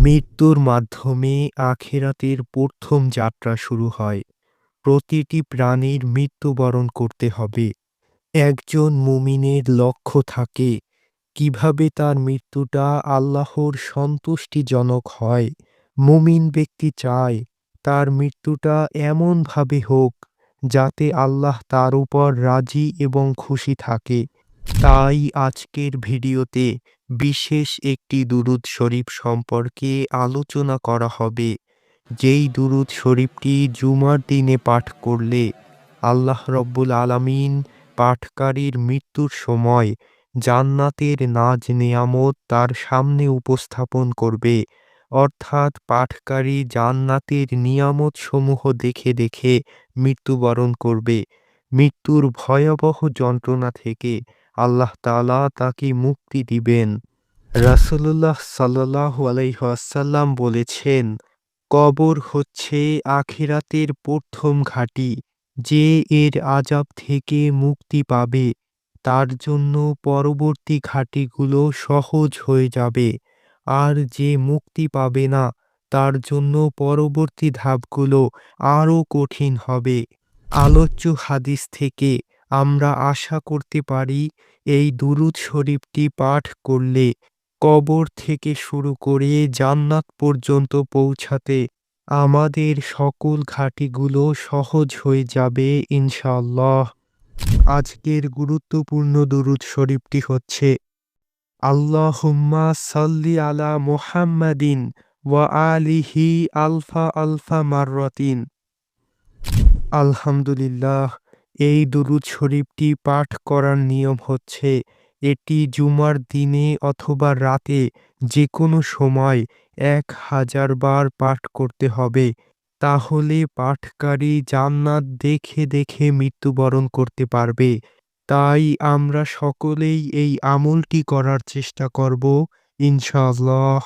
মৃত্যুর মাধ্যমে আখিরাতের প্রথম যাত্রা শুরু হয়। প্রতিটি প্রাণীর মৃত্যুবরণ করতে হবে। একজন মুমিনের লক্ষ্য থাকে কিভাবে তার মৃত্যুটা আল্লাহর সন্তুষ্টিজনক হয়। মুমিন ব্যক্তি চায় তার মৃত্যুটা এমনভাবে হোক যাতে আল্লাহ তার উপর রাজি এবং খুশি থাকে। তাই আজকের ভিডিওতে বিশেষ একটি দুরূদ শরীফ সম্পর্কে আলোচনা করা হবে, যেই দুরূদ শরীফটি জুমার দিনে পাঠ করলে আল্লাহ রব্বুল আলামিন পাঠকারীর মৃত্যুর সময় জান্নাতের নাজ নেয়ামত তার সামনে উপস্থাপন করবে। অর্থাৎ পাঠকারী জান্নাতের নিয়ামতসমূহ দেখে দেখে মৃত্যুবরণ করবে। মৃত্যুর ভয়াবহ যন্ত্রণা থেকে আল্লাহ তাআলা তাকে মুক্তি দিবেন। রাসূলুল্লাহ সাল্লাল্লাহু আলাইহি ওয়াসাল্লাম বলেছেন, কবর হচ্ছে আখিরাতের প্রথম ঘাঁটি। যে এর আযাব থেকে মুক্তি পাবে তার জন্য পরবর্তী ঘাঁটিগুলো সহজ হয়ে যাবে, আর যে মুক্তি পাবে না তার জন্য পরবর্তী ধাপগুলো আরও কঠিন হবে। আলোচ্য হাদিস থেকে আমরা আশা করতে পারি এই দুরূদ শরীফটি পাঠ করলে কবর থেকে শুরু করে জান্নাত পর্যন্ত পৌঁছাতে আমাদের সকল ঘাঁটিগুলো সহজ হয়ে যাবে ইনশাআল্লাহ। আজকের গুরুত্বপূর্ণ দুরূদ শরীফটি হচ্ছে, আল্লাহুম্মা সাল্লি আলা মুহাম্মাদিন ওয়া আলিহি আলফা আলফা মাররাতিন। আলহামদুলিল্লাহ। এই দুরূদ শরীফটি পাঠ করার নিয়ম হচ্ছে, এটি জুমার দিনে অথবা রাতে যে কোনো সময় 1000 বার পাঠ করতে হবে। তাহলে পাঠকারী জান্নাত দেখে দেখে মৃত্যুবরণ করতে পারবে। তাই আমরা সকলেই এই আমলটি করার চেষ্টা করব ইনশাআল্লাহ।